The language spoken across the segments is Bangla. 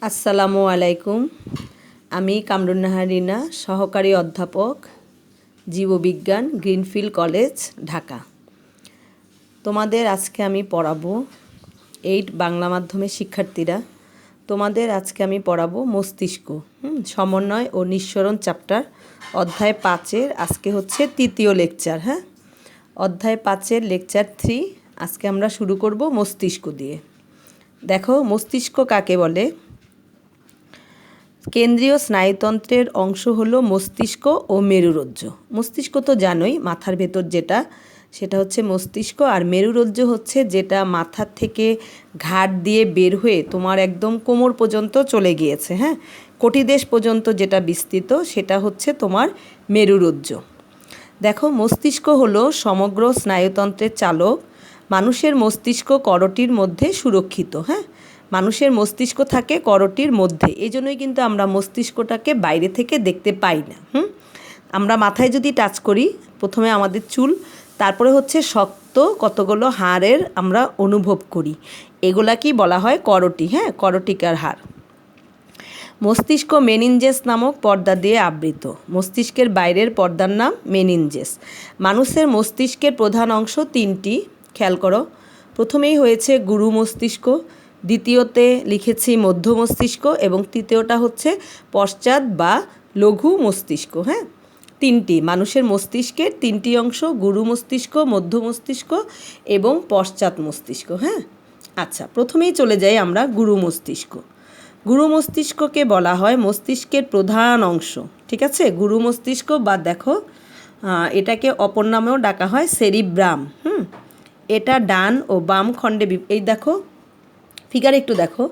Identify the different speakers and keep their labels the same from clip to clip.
Speaker 1: আসসালামু আলাইকুম। আমি কামরুন্নাহার রিনা, সহকারী অধ্যাপক, জীববিজ্ঞান, গ্রিনফিল্ড কলেজ, ঢাকা। তোমাদের আজকে আমি পড়াবো 8 বাংলা মাধ্যমের শিক্ষার্থীরা। তোমাদের আজকে আমি পড়াবো মস্তিষ্ক, সমন্বয় ও নিঃসরণ চ্যাপ্টার, অধ্যায় 5-এর আজকে হচ্ছে তৃতীয় লেকচার। অধ্যায় 5-এর লেকচার 3 আজকে আমরা শুরু করব মস্তিষ্ক দিয়ে। দেখো, মস্তিষ্ক কাকে বলে? কেন্দ্রীয় স্নায়ুতন্ত্রের অংশ হলো মস্তিষ্ক ও মেরুরজ্জ। মস্তিষ্ক তো জানোই, মাথার ভেতর যেটা, সেটা হচ্ছে মস্তিষ্ক। আর মেরুরজ্জ হচ্ছে যেটা মাথার থেকে ঘাড় দিয়ে বের হয়ে তোমার একদম কোমর পর্যন্ত চলে গিয়েছে, কটিদেশ পর্যন্ত যেটা বিস্তৃত, সেটা হচ্ছে তোমার মেরুরজ্জ। দেখো, মস্তিষ্ক হলো সমগ্র স্নায়ুতন্ত্রের চালক। মানুষের মস্তিষ্ক করটির মধ্যে সুরক্ষিত। মানুষের মস্তিষ্ক থাকে করটির মধ্যে, এই জন্যই কিন্তু আমরা মস্তিষ্কটাকে বাইরে থেকে দেখতে পাই না। আমরা মাথায় যদি টাচ করি, প্রথমে আমাদের চুল, তারপরে হচ্ছে শক্ত কতগুলো হাড়ের আমরা অনুভব করি, এগুলাকেই বলা হয় করটি। করটিকার হাড়। মস্তিষ্ক মেনিনজেস নামক পর্দা দিয়ে আবৃত। মস্তিষ্কের বাইরের পর্দার নাম মেনিনজেস। মানুষের মস্তিষ্কের প্রধান অংশ 3টি, খেয়াল করো। প্রথমেই হয়েছে গুরু মস্তিষ্ক, দ্বিতীয়তে লিখেছি মধ্য মস্তিষ্ক, এবং তৃতীয়টা হচ্ছে পশ্চাৎ বা লঘু মস্তিষ্ক। 3টি মানুষের মস্তিষ্কের 3টি অংশ, গুরু মস্তিষ্ক, মধ্য মস্তিষ্ক এবং পশ্চাৎ মস্তিষ্ক। আচ্ছা, প্রথমেই চলে যাই আমরা গুরু মস্তিষ্ক। গুরু মস্তিষ্ককে বলা হয় মস্তিষ্কের প্রধান অংশ, ঠিক আছে? গুরু মস্তিষ্ক, বা দেখো এটাকে অপর নামেও ডাকা হয় সেরিব্রাম। এটা ডান ও বাম খণ্ডে, এই দেখো ফিগার একটু দেখো,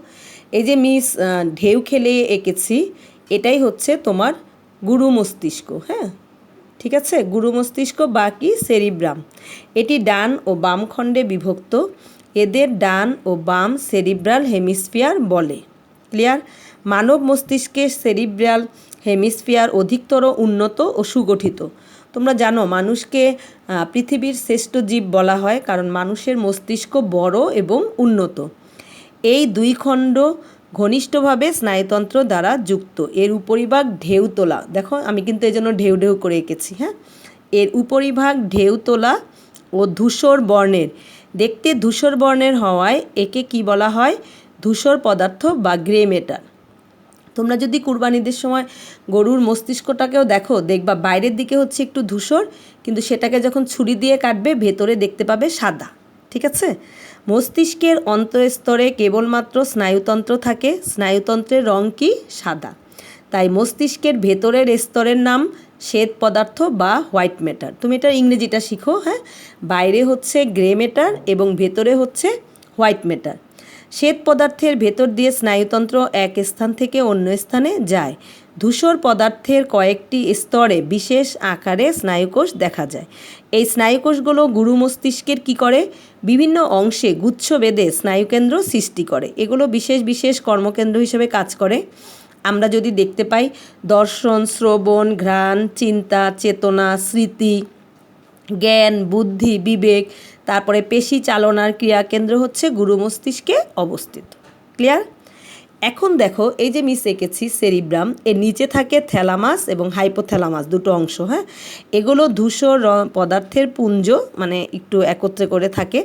Speaker 1: এই যে মিস ঢেউ খেলে এঁকেছি, এটাই হচ্ছে তোমার গুরু মস্তিষ্ক। ঠিক আছে, গুরু মস্তিষ্ক বা কি সেরিব্রাম। এটি ডান ও বাম খণ্ডে বিভক্ত। এদের ডান ও বাম সেরিব্রাল হেমিস্ফিয়ার বলে। ক্লিয়ার? মানব মস্তিষ্কের সেরিব্রাল হেমিস্ফিয়ার অধিকতর উন্নত ও সুগঠিত। তোমরা জানো মানুষকে পৃথিবীর শ্রেষ্ঠ জীব বলা হয়, কারণ মানুষের মস্তিষ্ক বড় এবং উন্নত। এই দুই খণ্ড ঘনিষ্ঠভাবে স্নায়ুতন্ত্র দ্বারা যুক্ত। এর উপরিভাগ ঢেউ তোলা, দেখো আমি কিন্তু এই জন্য ঢেউ ঢেউ করে এঁকেছি। এর উপরিভাগ ঢেউ তোলা ও ধূসর বর্ণের। দেখতে ধূসর বর্ণের হওয়ায় একে কি বলা হয়? ধূসর পদার্থ বা গ্রে ম্যাটার। তোমরা যদি কুরবানিদের সময় গরুর মস্তিষ্কটাকেও দেখো, দেখবা বাইরের দিকে হচ্ছে একটু ধূসর, কিন্তু সেটাকে যখন ছুরি দিয়ে কাটবে ভেতরে দেখতে পাবে সাদা। ঠিক আছে? মস্তিষ্কের অন্তঃস্তরে কেবলমাত্র স্নায়ুতন্ত্র থাকে। স্নায়ুতন্ত্রের রং কি? সাদা। তাই মস্তিষ্কের ভেতরের স্তরের নাম শ্বেত পদার্থ বা হোয়াইট ম্যাটার। তুমি এটা ইংরেজিটা শিখো। বাইরে হচ্ছে গ্রে ম্যাটার এবং ভেতরে হচ্ছে হোয়াইট ম্যাটার। শ্বেত পদার্থের ভেতর দিয়ে স্নায়ুতন্ত্র এক স্থান থেকে অন্য স্থানে যায়। ধূসর পদার্থের কয়েকটি স্তরে বিশেষ আকারে স্নায়ুকোষ দেখা যায়। এই স্নায়ুকোষগুলো গুরু মস্তিষ্কের কী করে? বিভিন্ন অংশে গুচ্ছ বেঁধে স্নায়ুকেন্দ্র সৃষ্টি করে। এগুলো বিশেষ বিশেষ কর্মকেন্দ্র হিসেবে কাজ করে। আমরা যদি দেখতে পাই, দর্শন, শ্রবণ, ঘ্রাণ, চিন্তা, চেতনা, স্মৃতি, জ্ঞান, বুদ্ধি, বিবেক, তারপরে পেশি চালনার ক্রিয়াকেন্দ্র হচ্ছে গুরু মস্তিষ্কে অবস্থিত। ক্লিয়ার? এখন দেখো, এই যে মিস এঁকেছি সেরিব্রাম, এর নিচে থাকে থ্যালামাস এবং হাইপোথ্যালামাস, দুটো অংশ। এগুলো ধূসর পদার্থের পুঞ্জ, মানে একটু একত্রে করে থাকে।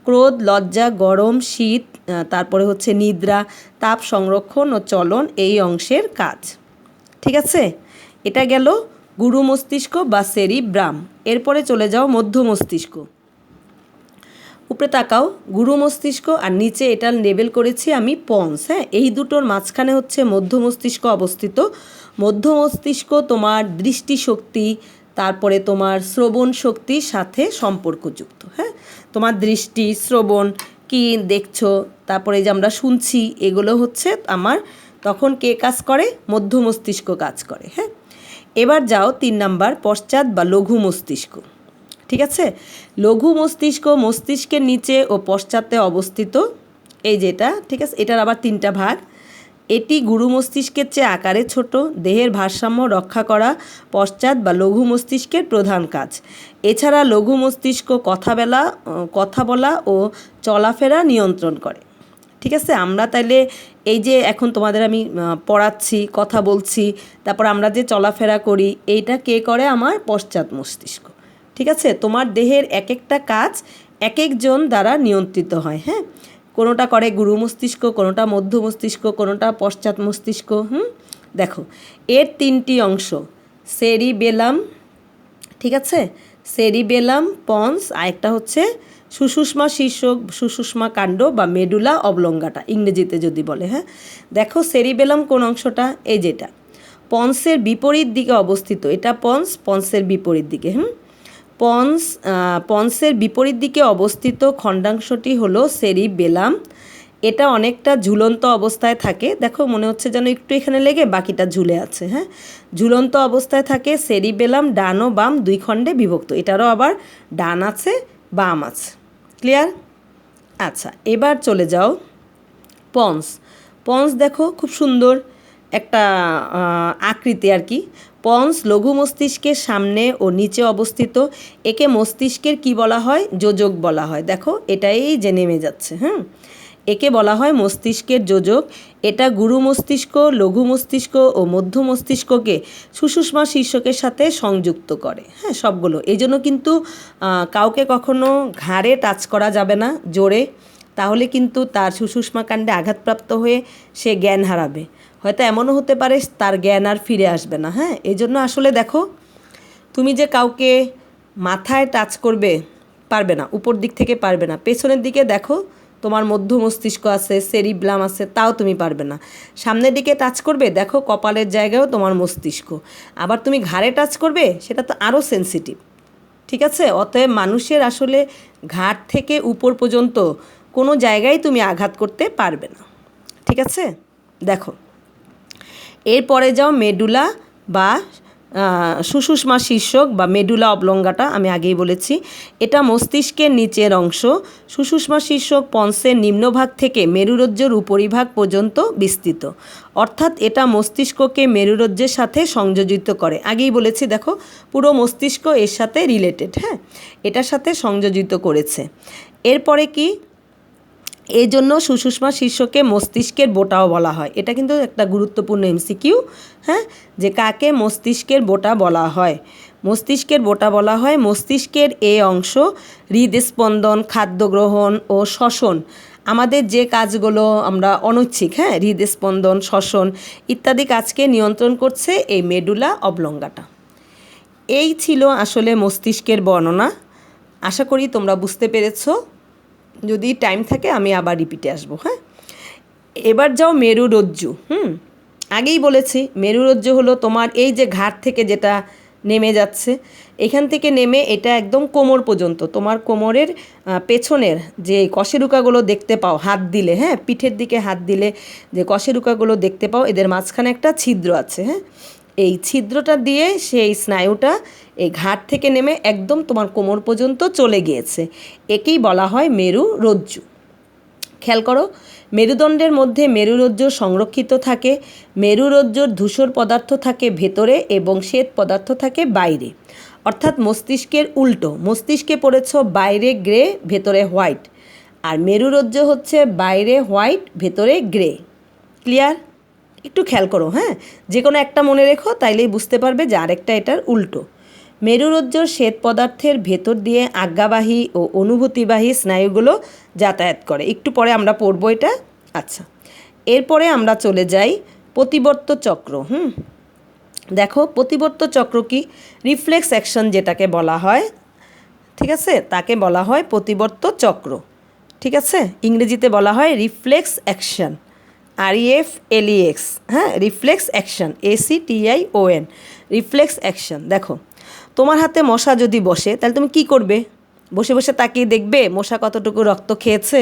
Speaker 1: ক্রোধ, লজ্জা, গরম, শীত, তারপরে হচ্ছে নিদ্রা, তাপ সংরক্ষণ ও চলন এই অংশের কাজ। ঠিক আছে? এটা গেল গুরু মস্তিষ্ক বা সেরিব্রাম। এরপরে চলে যাও মধ্য মস্তিষ্ক। উপরে তাকাও, গুরু মস্তিষ্ক আর নিচে এটা লেবেল করেছি আমি পন্স। এই দুটোর মাঝখানে হচ্ছে মধ্য মস্তিষ্ক অবস্থিত। মধ্য মস্তিষ্ক তোমার দৃষ্টিশক্তি, তারপরে তোমার শ্রবণ শক্তির সাথে সম্পর্কযুক্ত। তোমার দৃষ্টি, শ্রবণ, কি দেখছো, তারপরে যে আমরা শুনছি, এগুলো হচ্ছে আমার, তখন কে কাজ করে? মধ্য মস্তিষ্ক কাজ করে। এবার যাও 3 নাম্বার, পশ্চাৎ বা লঘু মস্তিষ্ক। ঠিক আছে? লঘু মস্তিষ্ক মস্তিষ্কের নিচে ও পশ্চাতে অবস্থিত। এই যেটা, ঠিক আছে, এটার আবার 3টা ভাগ। এটি গুরু মস্তিষ্কের চেয়ে আকারে ছোট। দেহের ভারসাম্য রক্ষা করা পশ্চাৎ বা লঘু মস্তিষ্কের প্রধান কাজ। এছাড়া লঘু মস্তিষ্ক কথা বলা ও চলাফেরা নিয়ন্ত্রণ করে। ঠিক আছে? আমরা তাইলে এই যে এখন তোমাদের আমি পড়াচ্ছি, কথা বলছি, তারপর আমরা যে চলাফেরা করি, এইটা কে করে? আমার পশ্চাৎ মস্তিষ্ক। ঠিক আছে? তোমার দেহের এক একটা কাজ এক একজন দ্বারা নিয়ন্ত্রিত হয়। হ্যাঁ, কোনোটা করে গুরু মস্তিষ্ক, কোনোটা মধ্য মস্তিষ্ক, কোনোটা পশ্চাৎ মস্তিষ্ক। দেখো, এর 3টি অংশ, সেরিবেলাম, ঠিক আছে, সেরিবেলাম, পন্স, আর একটা হচ্ছে সুষুম্না শীর্ষক, সুষুম্না কাণ্ড বা মেডুলা অবলঙ্গাটা ইংরেজিতে যদি বলে। হ্যাঁ, দেখো সেরিবেলাম কোন অংশটা? এই যেটা পন্সের বিপরীত দিকে অবস্থিত, এটা পন্স, পন্সের বিপরীত দিকে। পন্সের বিপরীত দিকে অবস্থিত খণ্ডাংশটি হলো সেরিবেলাম। এটা অনেকটা ঝুলন্ত অবস্থায় থাকে। দেখো, মনে হচ্ছে যেন একটু এখানে লেগে বাকিটা ঝুলে আছে। হ্যাঁ, ঝুলন্ত অবস্থায় থাকে। সেরিবেলাম ডান ও বাম 2 খণ্ডে বিভক্ত। এটারও আবার ডান আছে, বাম আছে। ক্লিয়ার? আচ্ছা, এবার চলে যাও পন্স। পন্স দেখো, খুব সুন্দর একটা আকৃতি আর কি। পন্স লঘু মস্তিষ্কের সামনে ও নিচে অবস্থিত। একে মস্তিষ্কের কি বলা হয়? যোজক বলা হয়। দেখো, এটাই যে নেমে যাচ্ছে। একে বলা হয় মস্তিষ্কের যোজক। এটা গুরু মস্তিষ্ক, লঘু মস্তিষ্ক ও মধ্য মস্তিষ্ককে সুষুম্না শীর্ষকের সাথে সংযুক্ত করে। হ্যাঁ, সবগুলো। এই জন্য কিন্তু কাউকে কখনো ঘাড়ে টাচ করা যাবে না জোরে, তাহলে কিন্তু তার সুষুম্না কাণ্ডে আঘাতপ্রাপ্ত হয়ে সে জ্ঞান হারাবে। হয়তো এমনও হতে পারে তার জ্ঞান আর ফিরে আসবে না। হ্যাঁ, এই জন্য আসলে দেখো, তুমি যে কাউকে মাথায় টাচ করবে, পারবে না, উপর দিক থেকে পারবে না। পেছনের দিকে দেখো, তোমার মধ্য মস্তিষ্ক আছে, সেরিবেলাম আছে, তাও তুমি পারবে না। সামনের দিকে টাচ করবে, দেখো কপালের জায়গায়ও তোমার মস্তিষ্ক। আবার তুমি ঘাড়ে টাচ করবে, সেটা তো আরও সেন্সিটিভ। ঠিক আছে? অতএব মানুষের আসলে ঘাড় থেকে উপর পর্যন্ত কোনো জায়গায় তুমি আঘাত করতে পারবে না। ঠিক আছে? দেখো, এরপরে যাও মেডুলা বা সুষুম্না শীর্ষক বা মেডুলা অবলঙ্গাটা। আমি আগেই বলেছি, এটা মস্তিষ্কের নিচের অংশ। সুষুম্না শীর্ষক পন্সের নিম্নভাগ থেকে মেরুরজ্জের উপরিভাগ পর্যন্ত বিস্তৃত। অর্থাৎ এটা মস্তিষ্ককে মেরুরজ্জের সাথে সংযোজিত করে। আগেই বলেছি, দেখো পুরো মস্তিষ্ক এর সাথে রিলেটেড। হ্যাঁ, এটার সাথে সংযোজিত করেছে। এরপরে কি? এই জন্য সুষুম্না শীর্ষকে মস্তিষ্কের বোটাও বলা হয়। এটা কিন্তু একটা গুরুত্বপূর্ণ এমসিকিউ। হ্যাঁ, যে কাকে মস্তিষ্কের বোটা বলা হয়? মস্তিষ্কের বোটা বলা হয় মস্তিষ্কের এই অংশ হৃদস্পন্দন, খাদ্য গ্রহণ ও শ্বসন, আমাদের যে কাজগুলো আমরা অনৈচ্ছিক, হ্যাঁ, হৃদস্পন্দন, শ্বসন ইত্যাদি কাজকে নিয়ন্ত্রণ করছে এই মেডুলা অবলঙ্গাটা। এই ছিল আসলে মস্তিষ্কের বর্ণনা। আশা করি তোমরা বুঝতে পেরেছো। যদি টাইম থাকে আমি আবার রিপিটে আসবো। হ্যাঁ, এবার যাও মেরুরজ্জু। আগেই বলেছি, মেরুরজ্জু হলো তোমার এই যে ঘাড় থেকে যেটা নেমে যাচ্ছে, এখান থেকে নেমে এটা একদম কোমর পর্যন্ত, তোমার কোমরের পেছনের যে কশেরুকাগুলো দেখতে পাও হাত দিলে, হ্যাঁ, পিঠের দিকে হাত দিলে যে কশেরুকাগুলো দেখতে পাও, এদের মাঝখানে একটা ছিদ্র আছে। হ্যাঁ, এই ছিদ্রটা দিয়ে সেই স্নায়ুটা এই ঘাড় থেকে নেমে একদম তোমার কোমর পর্যন্ত চলে গিয়েছে। একেই বলা হয় মেরুরজ্জু। খেয়াল করো, মেরুদণ্ডের মধ্যে মেরুরজ্জু সংরক্ষিত থাকে। মেরুরজ্জুর ধূসর পদার্থ থাকে ভেতরে এবং শ্বেত পদার্থ থাকে বাইরে। অর্থাৎ মস্তিষ্কের উল্টো, মস্তিষ্কে পড়েছ বাইরে গ্রে, ভেতরে হোয়াইট, আর মেরুরজ্জু হচ্ছে বাইরে হোয়াইট, ভেতরে গ্রে। ক্লিয়ার? একটু খেয়াল করো। হ্যাঁ, যে কোনো একটা মনে রেখো, তাইলেই বুঝতে পারবে যে আরেকটা এটার উল্টো। মেরুরজ্জুর শ্বেত পদার্থের ভেতর দিয়ে আজ্ঞাবাহী ও অনুভূতিবাহী স্নায়ুগুলো যাতায়াত করে। একটু পরে আমরা পড়বো এটা। আচ্ছা, এরপরে আমরা চলে যাই প্রতিবর্ত চক্র। দেখো, প্রতিবর্ত চক্র কি? রিফ্লেক্স অ্যাকশন যেটাকে বলা হয়, ঠিক আছে, তাকে বলা হয় প্রতিবর্ত চক্র। ঠিক আছে, ইংরেজিতে বলা হয় রিফ্লেক্স অ্যাকশন, REFLEX। হ্যাঁ, reflex action, ACTION, reflex action. দেখো, তোমার হাতে মশা যদি বসে, তাহলে তুমি কি করবে? বসে বসে তাকিয়ে দেখবে মশা কতটুকু রক্ত খেয়েছে।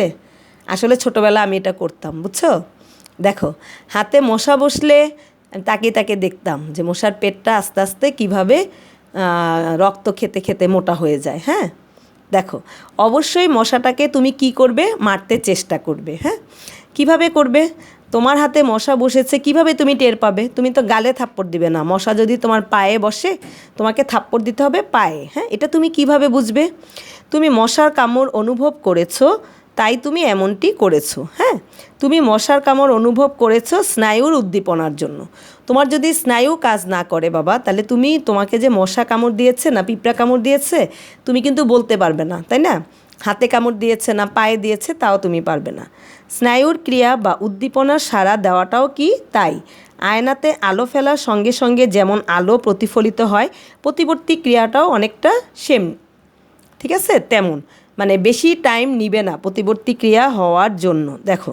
Speaker 1: আসলে ছোটোবেলা আমি এটা করতাম, বুঝছো? দেখো, হাতে মশা বসলে তাকিয়ে তাকিয়ে দেখতাম যে মশার পেটটা আস্তে আস্তে কীভাবে রক্ত খেতে খেতে মোটা হয়ে যায়। হ্যাঁ, দেখো, অবশ্যই মশাটাকে তুমি কি করবে? মারতে চেষ্টা করবে। হ্যাঁ, কিভাবে করবে? তোমার হাতে মশা বসেছে, কিভাবে তুমি টের পাবে? তুমি তো গালে থাপ্পড় দিবে না। মশা যদি তোমার পায়ে বসে, তোমাকে থাপ্পড় দিতে হবে পায়ে। হ্যাঁ, এটা তুমি কিভাবে বুঝবে? তুমি মশার কামড় অনুভব করেছো, তাই তুমি এমনটি করেছো। হ্যাঁ, তুমি মশার কামড় অনুভব করেছো স্নায়ুর উদ্দীপনার জন্য। তোমার যদি স্নায়ু কাজ না করে বাবা, তাহলে তোমাকে যে মশা কামড় দিয়েছে না পিঁপড়া কামড় দিয়েছে তুমি কিন্তু বলতে পারবে না, তাই না? হাতে কামড় দিয়েছে না পায়ে দিয়েছে তাও তুমি পারবে না। স্নায়ুর ক্রিয়া বা উদ্দীপনার সাড়া দেওয়াটাও কি তাই। আয়নাতে আলো ফেলার সঙ্গে সঙ্গে যেমন আলো প্রতিফলিত হয়, প্রতিবর্তী ক্রিয়াটাও অনেকটা সেম, ঠিক আছে? তেমন মানে বেশি টাইম নিবে না প্রতিবর্তী ক্রিয়া হওয়ার জন্য। দেখো,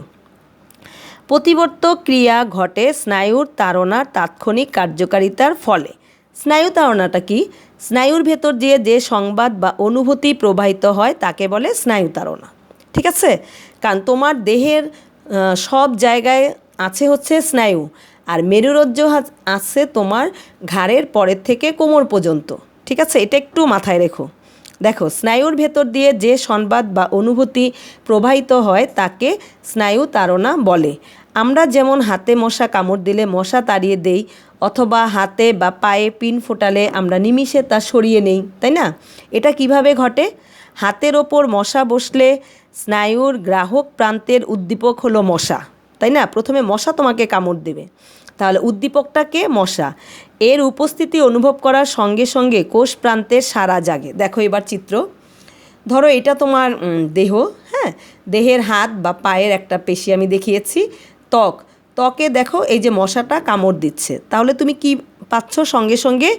Speaker 1: প্রতিবর্ত ক্রিয়া ঘটে স্নায়ুর তাড়নার তাৎক্ষণিক কার্যকারিতার ফলে। স্নায়ু তাড়নাটা কি? স্নায়ুর ভেতর দিয়ে যে সংবাদ বা অনুভূতি প্রবাহিত হয় তাকে বলে স্নায়ু তাড়না, ঠিক আছে? কারণ তোমার দেহের সব জায়গায় আছে হচ্ছে স্নায়ু, আর মেরুরজ্জ আছে তোমার ঘাড়ের পরের থেকে কোমর পর্যন্ত, ঠিক আছে? এটা একটু মাথায় রেখো। দেখো, স্নায়ুর ভেতর দিয়ে যে সংবাদ বা অনুভূতি প্রবাহিত হয় তাকে স্নায়ু তাড়না বলে। আমরা যেমন হাতে মশা কামড় দিলে মশা তাড়িয়ে দেই, অথবা হাতে বা পায়ে পিন ফোটালে আমরা নিমিষে তা সরিয়ে নেই, তাই না? এটা কিভাবে ঘটে? হাতের ওপর মশা বসলে স্নায়ুর গ্রাহক প্রান্তের উদ্দীপক হলো মশা, তাই না? প্রথমে মশা তোমাকে কামড় দেবে, তাহলে উদ্দীপকটা কে? মশা। এর উপস্থিতি অনুভব করার সঙ্গে সঙ্গে কোষ প্রান্তের সাড়া জাগে। দেখো এবার চিত্র, ধরো এটা তোমার দেহ, হ্যাঁ, দেহের হাত বা পায়ের একটা পেশি আমি দেখিয়েছি, ত্বকে দেখো এই যে মশাটা কামড় দিচ্ছে, তাহলে তুমি কি পাচ্ছ? সঙ্গে সঙ্গে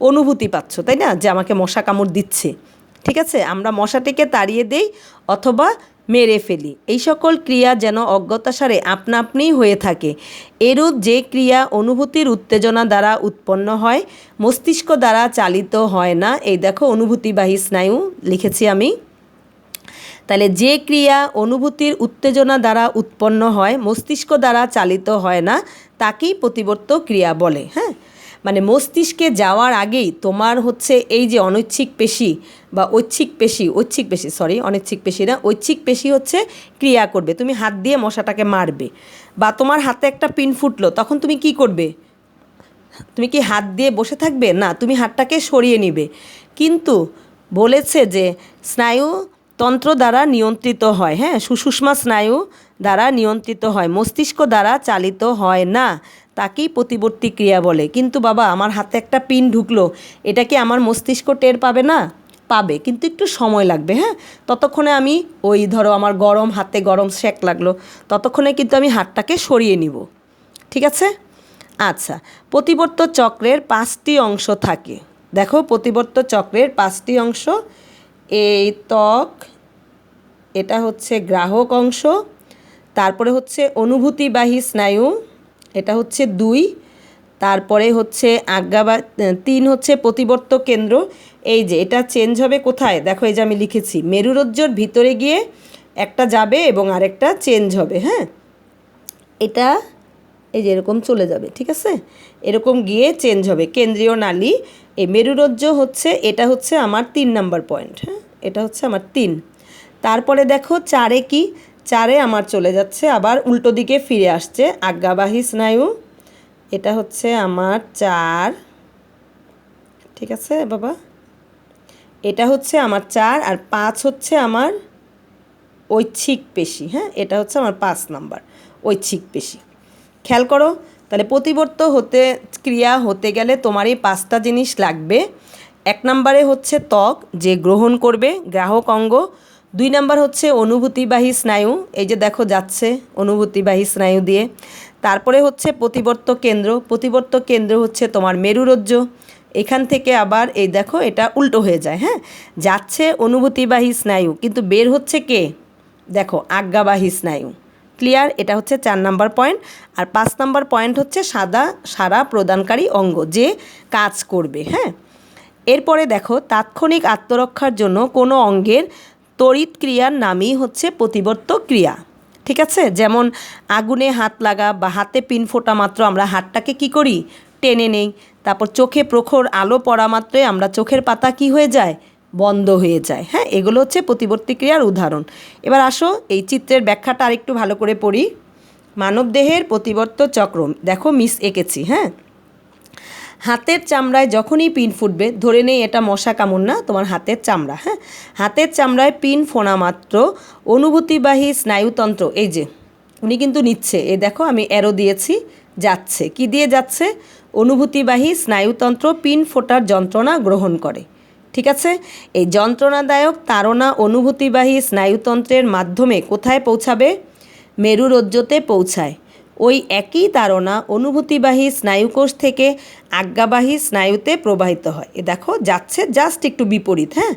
Speaker 1: অনুভূতি পাচ্ছ, তাই না, যে আমাকে মশা কামড় দিচ্ছে, ঠিক আছে? আমরা মশাটিকে তাড়িয়ে দেই অথবা মেরে ফেলি। এই সকল ক্রিয়া যেন অজ্ঞাতসারে আপনা আপনিই হয়ে থাকে। এরূপ যে ক্রিয়া অনুভূতির উত্তেজনা দ্বারা উৎপন্ন হয়, মস্তিষ্ক দ্বারা চালিত হয় না। এই দেখো অনুভূতিবাহী স্নায়ু লিখেছি আমি। তাহলে যে ক্রিয়া অনুভূতির উত্তেজনা দ্বারা উৎপন্ন হয়, মস্তিষ্ক দ্বারা চালিত হয় না, তাকেই প্রতিবর্ত ক্রিয়া বলে। হ্যাঁ, মানে মস্তিষ্কে যাওয়ার আগেই তোমার হচ্ছে এই যে অনৈচ্ছিক পেশি বা ঐচ্ছিক পেশি অনৈচ্ছিক পেশি না, ঐচ্ছিক পেশি হচ্ছে ক্রিয়া করবে। তুমি হাত দিয়ে মশাটাকে মারবে, বা তোমার হাতে একটা পিন ফুটলো, তখন তুমি কি করবে? তুমি কি হাত দিয়ে বসে থাকবে? না, তুমি হাতটাকে সরিয়ে নিবে। কিন্তু বলেছে যে স্নায়ু তন্ত্র দ্বারা নিয়ন্ত্রিত হয়, হ্যাঁ, সুষুম্না স্নায়ু দ্বারা নিয়ন্ত্রিত হয়, মস্তিষ্ক দ্বারা চালিত হয় না, তাকেই প্রতিবর্তী ক্রিয়া বলে। কিন্তু বাবা, আমার হাতে একটা পিন ঢুকলো, এটা কি আমার মস্তিষ্ক টের পাবে না? পাবে, কিন্তু একটু সময় লাগবে। হ্যাঁ, ততক্ষণে আমি ধরো আমার হাতে গরম সেক লাগলো, ততক্ষণে কিন্তু আমি হাতটাকে সরিয়ে নিব, ঠিক আছে? আচ্ছা, প্রতিবর্ত চক্রের 5টি অংশ থাকে। দেখো, প্রতিবর্ত চক্রের 5টি অংশ। এই ত্বক, এটা হচ্ছে গ্রাহক অংশ, তারপরে হচ্ছে অনুভূতিবাহী স্নায়ু, এটা হচ্ছে 2, তারপরে হচ্ছে 3 হচ্ছে প্রতিবর্ত কেন্দ্র। এই যে এটা চেঞ্জ হবে কোথায়? দেখো, এই যে আমি লিখেছি, মেরুরজ্জর ভিতরে গিয়ে একটা যাবে এবং আরেকটা চেঞ্জ হবে। হ্যাঁ, এটা এই যে এরকম চলে যাবে, ঠিক আছে? এরকম গিয়ে চেঞ্জ হবে কেন্দ্রীয় নালী। এই মেরুরজ্জ হচ্ছে, এটা হচ্ছে আমার 3 নাম্বার পয়েন্ট। হ্যাঁ, এটা হচ্ছে আমার 3। তারপরে দেখো 4-এ কি? 4-এ আমার চলে যাচ্ছে আবার উল্টো দিকে ফিরে আসছে আজ্ঞাবাহী স্নায়ু, এটা হচ্ছে আমার 4, ঠিক আছে বাবা? এটা হচ্ছে আমার 4, আর 5 হচ্ছে আমার ঐচ্ছিক পেশি। হ্যাঁ, এটা হচ্ছে আমার 5 নাম্বার ঐচ্ছিক পেশি। খেয়াল করো, তাহলে প্রতিবর্ত ক্রিয়া হতে গেলে তোমারই 5টা জিনিস লাগবে। 1 নম্বরে হচ্ছে ত্বক, যে গ্রহণ করবে, গ্রাহক অঙ্গ। 2 নাম্বার হচ্ছে অনুভূতিবাহী স্নায়ু, এই যে দেখো যাচ্ছে অনুভূতিবাহী স্নায়ু দিয়ে। তারপরে হচ্ছে প্রতিবর্ত কেন্দ্র, প্রতিবর্ত কেন্দ্র হচ্ছে তোমার মেরুরজ্জ। এখান থেকে আবার এই দেখো এটা উল্টো হয়ে যায়। হ্যাঁ, যাচ্ছে অনুভূতিবাহী স্নায়ু, কিন্তু বের হচ্ছে কে? দেখো, আজ্ঞাবাহী স্নায়ু। ক্লিয়ার? এটা হচ্ছে 4 নাম্বার পয়েন্ট। আর 5 নাম্বার পয়েন্ট হচ্ছে সাড়া প্রদানকারী অঙ্গ, যে কাজ করবে। হ্যাঁ, এরপরে দেখো, তাৎক্ষণিক আত্মরক্ষার জন্য কোনো অঙ্গের তড়িৎ ক্রিয়ার নামই হচ্ছে প্রতিবর্ত ক্রিয়া, ঠিক আছে? যেমন আগুনে হাত লাগা বা হাতে পিন ফোটা মাত্র আমরা হাতটাকে কি করি? টেনে নেই। তারপর চোখে প্রখর আলো পড়া মাত্রই আমরা চোখের পাতা কি হয়ে যায়? বন্ধ হয়ে যায়। হ্যাঁ, এগুলো হচ্ছে প্রতিবর্তী ক্রিয়ার উদাহরণ। এবার আসো এই চিত্রের ব্যাখ্যাটা আরেকটু ভালো করে পড়ি। মানবদেহের প্রতিবর্ত চক্র, দেখো মিস এঁকেছি। হ্যাঁ, হাতের চামড়ায় যখনই পিন ফুটবে, ধরে নেই এটা মশা কামড় না, তোমার হাতের চামড়া, হ্যাঁ, হাতের চামড়ায় পিন ফোনা মাত্র অনুভূতিবাহী স্নায়ুতন্ত্র, এই যে উনি কিন্তু নিচ্ছে, এই দেখো আমি অ্যারো দিয়েছি, যাচ্ছে, কি দিয়ে যাচ্ছে, অনুভূতিবাহী স্নায়ুতন্ত্র পিন ফোটার যন্ত্রণা গ্রহণ করে। ঠিক আছে, এই যন্ত্রণাদায়ক তাড়না অনুভূতিবাহী স্নায়ুতন্ত্রের মাধ্যমে কোথায় পৌঁছাবে? মেরুরজ্জুতে পৌঁছায়। ওই একই তাড়না অনুভূতিবাহী স্নায়ুকোষ থেকে আজ্ঞাবাহী স্নায়ুতে প্রবাহিত হয়। এ দেখো যাচ্ছে, জাস্ট একটু বিপরীত, হ্যাঁ,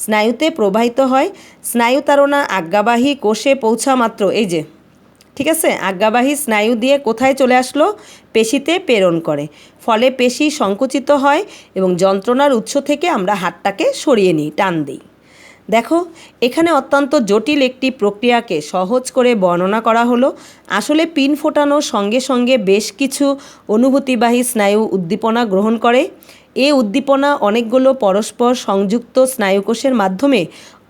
Speaker 1: স্নায়ুতে প্রবাহিত হয়। স্নায়ু তাড়না আজ্ঞাবাহী কোষে পৌঁছা মাত্র, এই যে, ঠিক আছে, আজ্ঞাবাহী স্নায়ু দিয়ে কোথায় চলে আসলো? পেশিতে প্রেরণ করে। ফলে পেশি সংকুচিত হয় এবং যন্ত্রণার উৎস থেকে আমরা হাতটাকে সরিয়ে নিই, টান দিই। দেখো এখানে অত্যন্ত জটিল একটি প্রক্রিয়াকে সহজ করে বর্ণনা করা হলো। আসলে পিন ফোটানোর সঙ্গে সঙ্গে বেশ কিছু অনুভূতিবাহী স্নায়ু উদ্দীপনা গ্রহণ করে। এই উদ্দীপনা অনেকগুলো পরস্পর সংযুক্ত স্নায়ুকোষের মাধ্যমে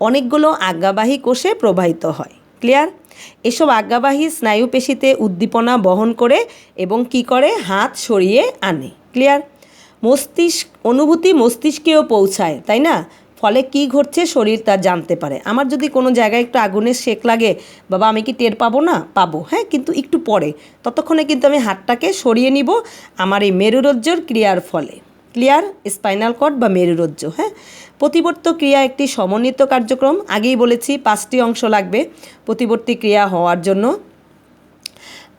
Speaker 1: অনেকগুলো আজ্ঞাবাহী কোষে প্রবাহিত হয়। ক্লিয়ার? এসব আজ্ঞাবাহী স্নায়ু পেশিতে উদ্দীপনা বহন করে এবং কি করে? হাত সরিয়ে আনে। ক্লিয়ার? অনুভূতি মস্তিষ্কেও পৌঁছায়, তাই না? ফলে কি ঘটছে শরীর তা জানতে পারে। আমার যদি কোনো জায়গায় একটু আগুনের সেক লাগে, বাবা আমি কি টের পাবো না? পাবো, হ্যাঁ, কিন্তু একটু পরে, ততক্ষণে কিন্তু আমি হাতটাকে সরিয়ে নিব আমার এই মেরুরজ্জুর ক্রিয়ার ফলে। ক্লিয়ার? স্পাইনাল কর্ড বা মেরুরজ্জু, হ্যাঁ। প্রতিবর্ত ক্রিয়া একটি সমন্বিত কার্যক্রম, আগেই বলেছি 5টি অংশ লাগবে প্রতিবর্তী ক্রিয়া হওয়ার জন্য।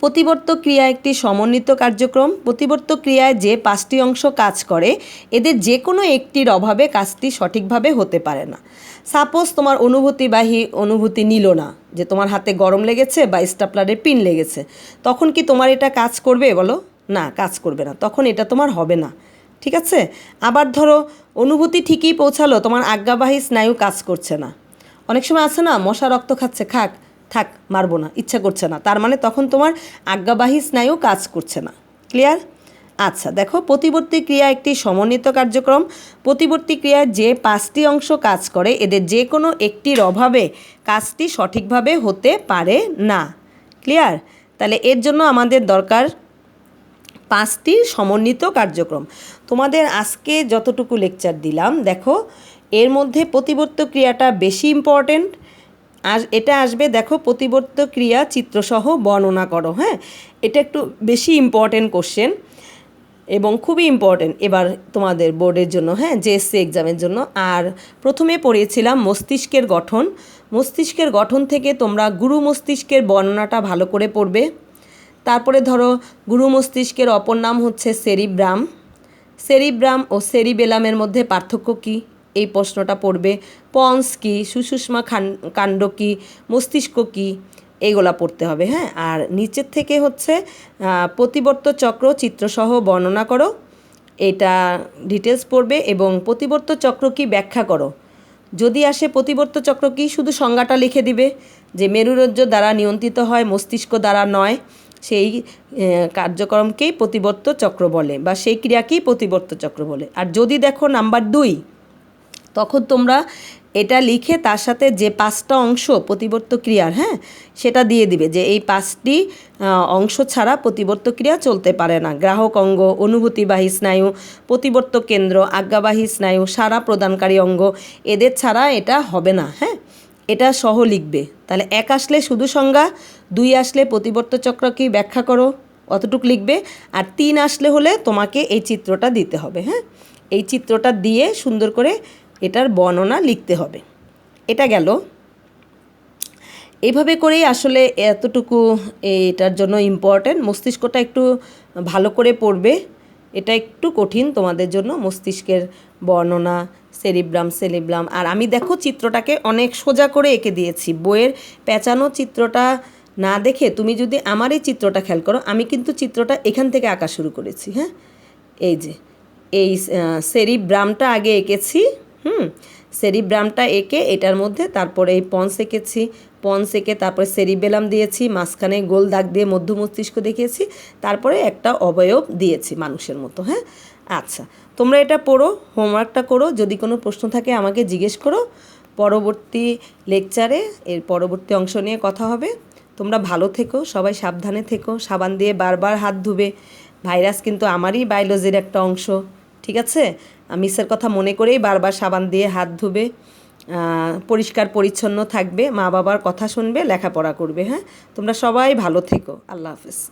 Speaker 1: প্রতিবর্ত ক্রিয়া একটি সমন্বিত কার্যক্রম। প্রতিবর্ত ক্রিয়ায় যে 5টি অংশ কাজ করে, এদের যে কোনো একটির অভাবে কাজটি সঠিকভাবে হতে পারে না। সাপোজ তোমার অনুভূতি নিল না, যে তোমার হাতে গরম লেগেছে বা স্টাপলারের পিন লেগেছে, তখন কি তোমার এটা কাজ করবে? বলো না, কাজ করবে না, তখন এটা তোমার হবে না। ঠিক আছে, আবার ধরো অনুভূতি ঠিকই পৌঁছালো, তোমার আজ্ঞাবাহী স্নায়ু কাজ করছে না। অনেক সময় আছে না, মশা রক্ত খাচ্ছে, থাক মারবো না, ইচ্ছা করছে না, তার মানে তখন তোমার আজ্ঞাবাহী স্নায়ু কাজ করছে না। ক্লিয়ার? আচ্ছা দেখো, প্রতিবর্তী ক্রিয়া একটি সমন্বিত কার্যক্রম। প্রতিবর্তী ক্রিয়ায় যে 5টি অংশ কাজ করে, এদের যে কোনো একটির অভাবে কাজটি সঠিকভাবে হতে পারে না। ক্লিয়ার? তাহলে এর জন্য আমাদের দরকার 5টি সমন্বিত কার্যক্রম। তোমাদের আজকে যতটুকু লেকচার দিলাম, দেখো এর মধ্যে প্রতিবর্ত ক্রিয়াটা বেশি ইম্পর্টেন্ট। আর এটা আসবে, দেখো প্রতিবর্ত ক্রিয়া চিত্রসহ বর্ণনা করো, হ্যাঁ, এটা একটু বেশি ইম্পর্টেন্ট কোশ্চেন এবং খুবই ইম্পর্টেন্ট এবার তোমাদের বোর্ডের জন্য, হ্যাঁ, জেএসসি এক্সামের জন্য। আর প্রথমে পড়িয়েছিলাম মস্তিষ্কের গঠন। মস্তিষ্কের গঠন থেকে তোমরা গুরু মস্তিষ্কের বর্ণনাটা ভালো করে পড়বে। তারপরে ধরো গুরু মস্তিষ্কের অপর নাম হচ্ছে সেরিব্রাম। সেরিব্রাম ও সেরিবেলামের মধ্যে পার্থক্য কী, এই প্রশ্নটা পড়বে। পন্স কী, সুষুম্না কাণ্ড কী, মস্তিষ্ক কী, এইগুলা পড়তে হবে, হ্যাঁ। আর নিচের থেকে হচ্ছে প্রতিবর্ত চক্র চিত্রসহ বর্ণনা করো, এটা ডিটেলস পড়বে। এবং প্রতিবর্ত চক্র কী ব্যাখ্যা করো। যদি আসে প্রতিবর্ত চক্র কী, শুধু সংজ্ঞাটা লিখে দিবে যে মেরুরজ্জু দ্বারা নিয়ন্ত্রিত হয়, মস্তিষ্ক দ্বারা নয়, সেই কার্যক্রমকেই প্রতিবর্ত চক্র বলে বা সেই ক্রিয়াকেই প্রতিবর্ত চক্র বলে। আর যদি দেখো নাম্বার 2, তখন তোমরা এটা লিখে তার সাথে যে 5টা অংশ প্রতিবর্ত ক্রিয়ার, হ্যাঁ, সেটা দিয়ে দিবে যে এই 5টি অংশ ছাড়া প্রতিবর্ত ক্রিয়া চলতে পারে না। গ্রাহক অঙ্গ, অনুভূতিবাহী স্নায়ু, প্রতিবর্ত কেন্দ্র, আজ্ঞাবাহী স্নায়ু, সাড়া প্রদানকারী অঙ্গ, এদের ছাড়া এটা হবে না, হ্যাঁ, এটা সহ লিখবে। তাহলে 1 আসলে শুধু সংজ্ঞা, 2 আসলে প্রতিবর্ত চক্র কি ব্যাখ্যা করো, অতটুকু লিখবে। আর 3 আসলে হলে তোমাকে এই চিত্রটা দিতে হবে, হ্যাঁ, এই চিত্রটা দিয়ে সুন্দর করে এটার বর্ণনা লিখতে হবে। এটা গেল। এইভাবে করেই আসলে এতটুকু এটার জন্য ইম্পর্ট্যান্ট। মস্তিষ্কটা একটু ভালো করে পড়বে, এটা একটু কঠিন তোমাদের জন্য, মস্তিষ্কের বর্ণনা, সেরিব্রাম। আর আমি দেখো চিত্রটাকে অনেক সোজা করে এঁকে দিয়েছি, বইয়ের পেঁচানো চিত্রটা না দেখে তুমি যদি আমার এই চিত্রটা খেয়াল করো, আমি কিন্তু চিত্রটা এখান থেকে আঁকা শুরু করেছি, হ্যাঁ, এই যে এই সেরিব্রামটা আগে এঁকেছি, সেরিব্রামটা এঁকে এটার মধ্যে তারপরে এই পন্স এঁকেছি, পন্স এঁকে তারপরে সেরিবেলাম দিয়েছি, মাঝখানে গোল দাগ দিয়ে মধ্য মস্তিষ্ক দেখিয়েছি, তারপরে একটা অবয়ব দিয়েছি মানুষের মতো, হ্যাঁ। আচ্ছা, তোমরা এটা পড়ো, হোমওয়ার্কটা করো, যদি কোনো প্রশ্ন থাকে আমাকে জিজ্ঞেস করো। পরবর্তী লেকচারে এর পরবর্তী অংশ নিয়ে কথা হবে। তোমরা ভালো থেকো, সবাই সাবধানে থেকো, সাবান দিয়ে বারবার হাত ধুবে, ভাইরাস কিন্তু আমারই বায়োলজির একটা অংশ, ঠিক আছে? মিসের কথা মনে করেই বারবার সাবান দিয়ে হাত ধুবে, পরিষ্কার পরিচ্ছন্ন থাকবে, মা বাবার কথা শুনবে, লেখাপড়া করবে। হ্যাঁ, তোমরা সবাই ভালো থেকো। আল্লাহ হাফেজ।